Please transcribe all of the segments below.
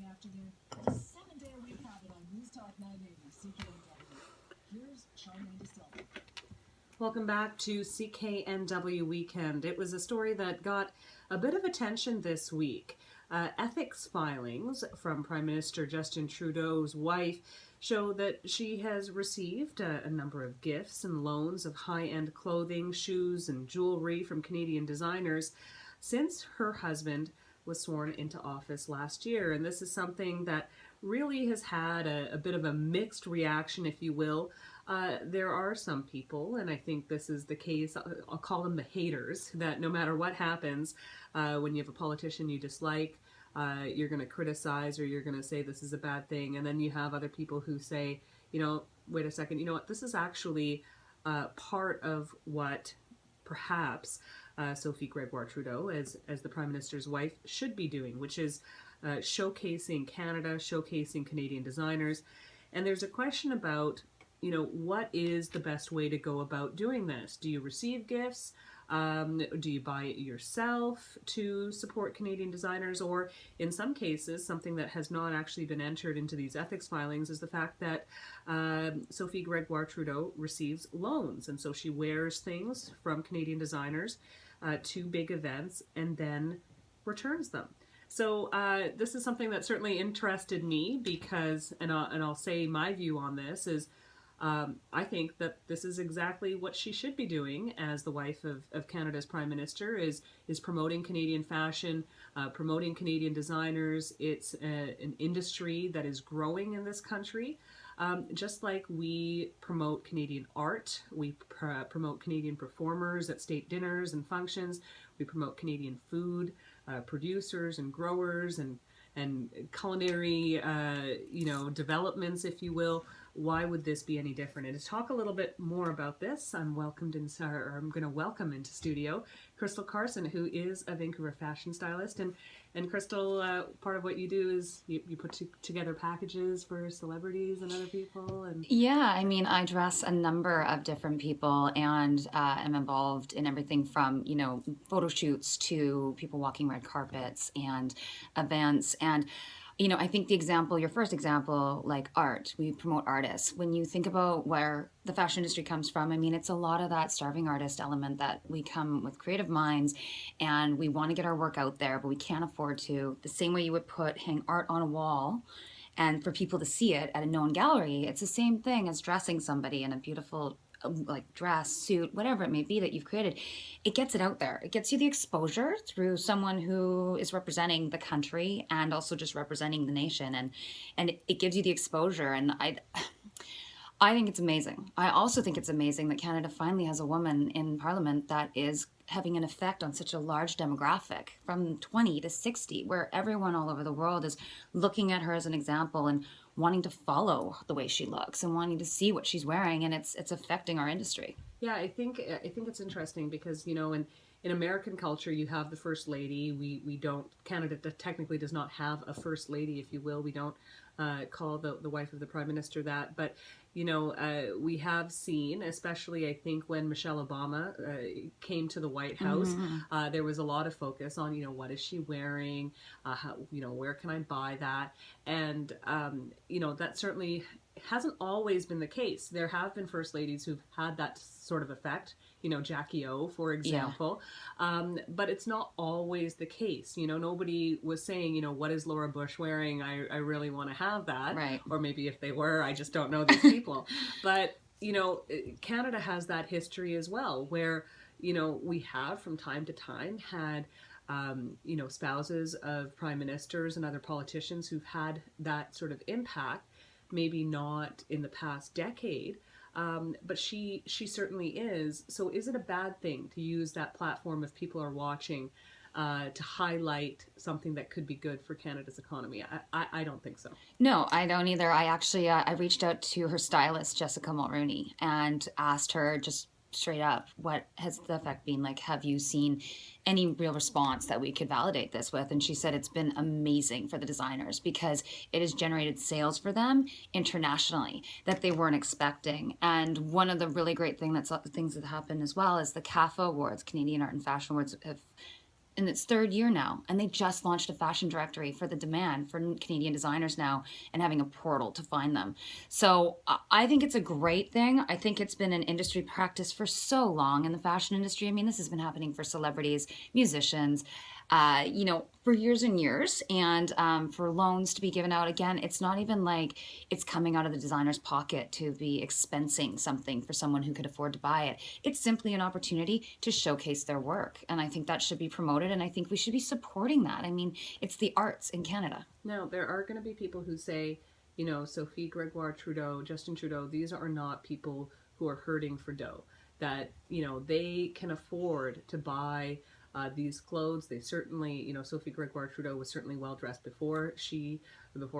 afternoon. It's a 7-day-a-week habit on News Talk 980 CKNW. Here's Charmaine DeSilva. Welcome back to CKNW Weekend. It was a story that got a bit of attention this week. Ethics filings from Prime Minister Justin Trudeau's wife show that she has received a number of gifts and loans of high-end clothing, shoes, and jewelry from Canadian designers since her husband was sworn into office last year. And this is something that really has had a bit of a mixed reaction, if you will. There are some people, and I think this is the case, I'll call them the haters, that no matter what happens, when you have a politician you dislike, you're going to criticize or you're going to say this is a bad thing. And then you have other people who say, you know, wait a second, you know what, this is actually part of what perhaps Sophie Gregoire Trudeau, as the Prime Minister's wife, should be doing, which is showcasing Canada, showcasing Canadian designers. And there's a question about, you know, what is the best way to go about doing this? Do you receive gifts? Do you buy it yourself to support Canadian designers? Or in some cases, something that has not actually been entered into these ethics filings is the fact that Sophie Gregoire Trudeau receives loans. And so she wears things from Canadian designers to big events and then returns them. So this is something that certainly interested me because, and I'll say my view on this is, I think that this is exactly what she should be doing as the wife of Canada's Prime Minister, is promoting Canadian fashion, promoting Canadian designers. It's an industry that is growing in this country. Just like we promote Canadian art, we promote Canadian performers at state dinners and functions, we promote Canadian food, producers and growers and culinary, developments, if you will. Why would this be any different? And to talk a little bit more about this, I'm going to welcome into studio Crystal Carson, who is a Vancouver fashion stylist. And Crystal, part of what you do is you put together packages for celebrities and other people. And yeah, I mean, I dress a number of different people and am involved in everything from, photo shoots to people walking red carpets and events. And I think your first example, like art, we promote artists. When you think about where the fashion industry comes from, I mean, it's a lot of that starving artist element that we come with creative minds and we want to get our work out there, but we can't afford to. The same way you would hang art on a wall and for people to see it at a known gallery, it's the same thing as dressing somebody in a beautiful like dress, suit, whatever it may be that you've created. It gets it out there. It gets you the exposure through someone who is representing the country and also just representing the nation, and it gives you the exposure. And I think it's amazing. I also think it's amazing that Canada finally has a woman in Parliament that is having an effect on such a large demographic from 20 to 60, where everyone all over the world is looking at her as an example and wanting to follow the way she looks and wanting to see what she's wearing, and it's affecting our industry. Yeah, I think it's interesting because, in American culture, you have the First Lady. We don't, Canada technically does not have a First Lady, if you will. We don't call the wife of the Prime Minister that. But, we have seen, especially I think when Michelle Obama came to the White House, there was a lot of focus on, what is she wearing? How, where can I buy that? And, that certainly hasn't always been the case. There have been First Ladies who've had that sort of effect, Jackie O, for example. Yeah. But it's not always the case. Nobody was saying, what is Laura Bush wearing? I really want to have that. Right. Or maybe if they were, I just don't know these people. But, Canada has that history as well, where, we have from time to time had spouses of prime ministers and other politicians who've had that sort of impact, maybe not in the past decade, but she certainly is. So is it a bad thing to use that platform if people are watching to highlight something that could be good for Canada's economy? I don't think so. No, I don't either. I actually I reached out to her stylist, Jessica Mulrooney, and asked her just straight up, what has the effect been? Like, have you seen any real response that we could validate this with? And she said it's been amazing for the designers because it has generated sales for them internationally that they weren't expecting. And one of the really great things that happened as well is the CAFA Awards, Canadian Art and Fashion Awards, have in its third year now, and they just launched a fashion directory for the demand for Canadian designers now, and having a portal to find them. So I think it's a great thing. I think it's been an industry practice for so long in the fashion industry. I mean, this has been happening for celebrities, musicians, for years and years. And for loans to be given out again, it's not even like it's coming out of the designer's pocket to be expensing something for someone who could afford to buy it. It's simply an opportunity to showcase their work. And I think that should be promoted. And I think we should be supporting that. I mean, it's the arts in Canada. Now, there are going to be people who say, Sophie Gregoire Trudeau, Justin Trudeau, these are not people who are hurting for dough. That, they can afford to buy these clothes. They certainly, Sophie Gregoire Trudeau was certainly well dressed before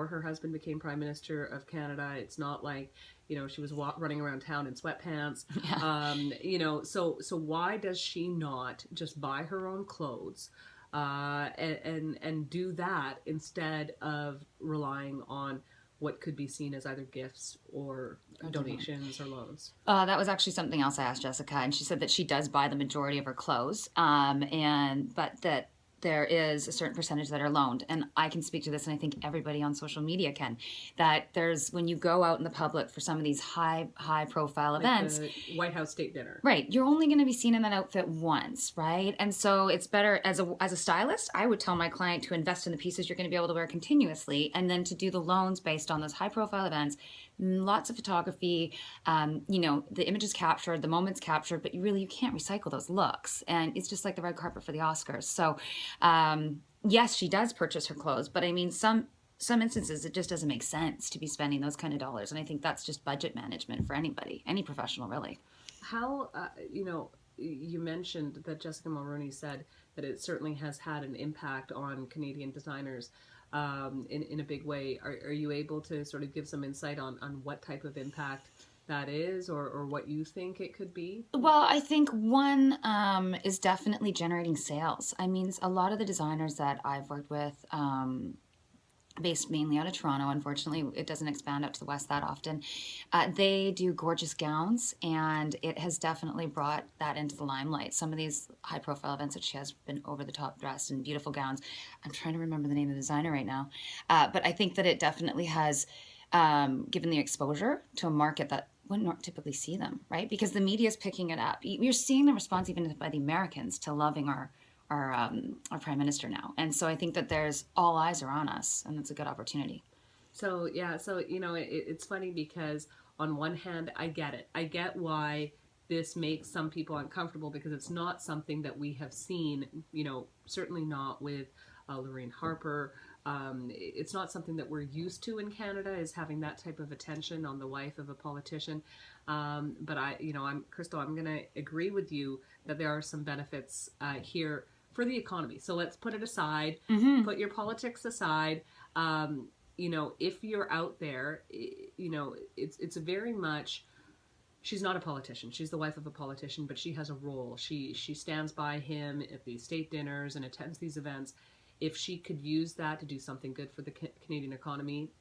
her husband became Prime Minister of Canada. It's not like, she was running around town in sweatpants. Yeah. So why does she not just buy her own clothes and do that instead of relying on what could be seen as either gifts or donations or loans? That was actually something else I asked Jessica, and she said that she does buy the majority of her clothes, but that there is a certain percentage that are loaned. And I can speak to this, and I think everybody on social media can, that when you go out in the public for some of these high profile events, the White House State Dinner. Right. You're only going to be seen in that outfit once, right? And so it's better as a stylist, I would tell my client to invest in the pieces you're going to be able to wear continuously, and then to do the loans based on those high profile events. Lots of photography, the image is captured, the moment's captured, but you can't recycle those looks. And it's just like the red carpet for the Oscars. So, yes, she does purchase her clothes, but I mean, some instances it just doesn't make sense to be spending those kind of dollars. And I think that's just budget management for anybody, any professional, really. How, you mentioned that Jessica Mulroney said that it certainly has had an impact on Canadian designers in a big way. Are you able to sort of give some insight on what type of impact that is, or what you think it could be? Well, I think one is definitely generating sales. I mean, a lot of the designers that I've worked with, based mainly out of Toronto, unfortunately, it doesn't expand out to the West that often. They do gorgeous gowns, and it has definitely brought that into the limelight. Some of these high-profile events that she has been over-the-top dressed in beautiful gowns. I'm trying to remember the name of the designer right now. But I think that it definitely has given the exposure to a market that wouldn't typically see them, right? Because the media is picking it up. You're seeing the response even by the Americans to loving our Prime Minister now. And so I think that there's all eyes are on us, and it's a good opportunity. So, yeah, it's funny because on one hand, I get it. I get why this makes some people uncomfortable, because it's not something that we have seen, certainly not with Lorraine Harper. It's not something that we're used to in Canada, is having that type of attention on the wife of a politician. But Crystal, I'm going to agree with you that there are some benefits here for the economy. So let's put it aside, put your politics aside. If you're out there, it's very much, she's not a politician. She's the wife of a politician, but she has a role. She stands by him at these state dinners and attends these events. If she could use that to do something good for the Canadian economy,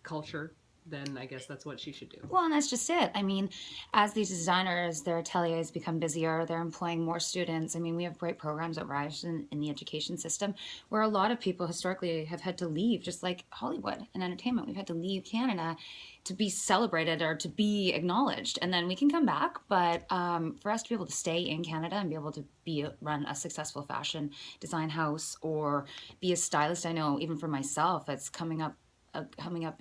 culture, then I guess that's what she should do. Well, and that's just it. I mean, as these designers, their ateliers become busier, they're employing more students. I mean, we have great programs at Rise in the education system, where a lot of people historically have had to leave, just like Hollywood and entertainment. We've had to leave Canada to be celebrated or to be acknowledged. And then we can come back. But for us to be able to stay in Canada and be able to run a successful fashion design house or be a stylist, I know even for myself, it's coming up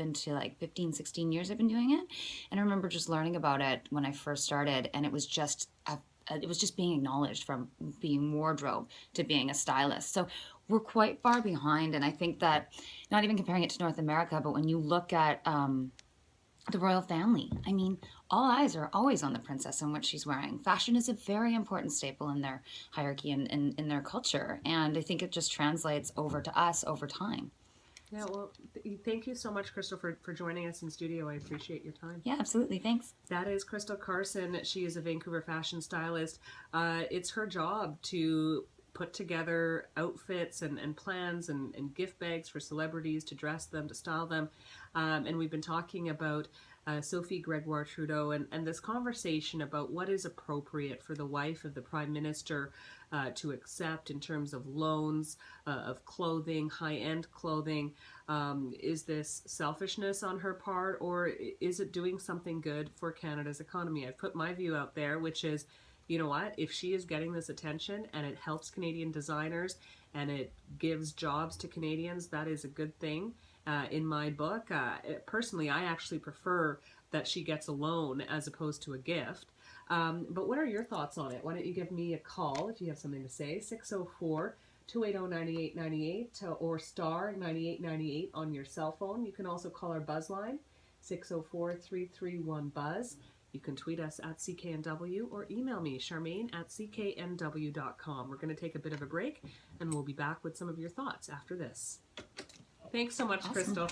into like 15, 16 years I've been doing it. And I remember just learning about it when I first started, and it was just being acknowledged, from being wardrobe to being a stylist. So we're quite far behind, and I think that, not even comparing it to North America, but when you look at the royal family, I mean, all eyes are always on the princess and what she's wearing. Fashion is a very important staple in their hierarchy and in their culture, and I think it just translates over to us over time. Yeah, well, thank you so much, Crystal, for joining us in studio. I appreciate your time. Yeah, absolutely. Thanks. That is Crystal Carson. She is a Vancouver fashion stylist. It's her job to put together outfits and plans and gift bags for celebrities to dress them, to style them. And we've been talking about Sophie Gregoire Trudeau and this conversation about what is appropriate for the wife of the Prime Minister to accept in terms of loans, of clothing, high-end clothing. Is this selfishness on her part, or is it doing something good for Canada's economy? I've put my view out there, which is, you know what, if she is getting this attention and it helps Canadian designers and it gives jobs to Canadians, that is a good thing. In my book, personally, I actually prefer that she gets a loan as opposed to a gift. But what are your thoughts on it? Why don't you give me a call if you have something to say, 604-280-9898 or star 9898 on your cell phone. You can also call our buzz line, 604-331-BUZZ. You can tweet us at CKNW or email me, Charmaine@cknw.com. We're going to take a bit of a break, and we'll be back with some of your thoughts after this. Thanks so much, Awesome. Crystal.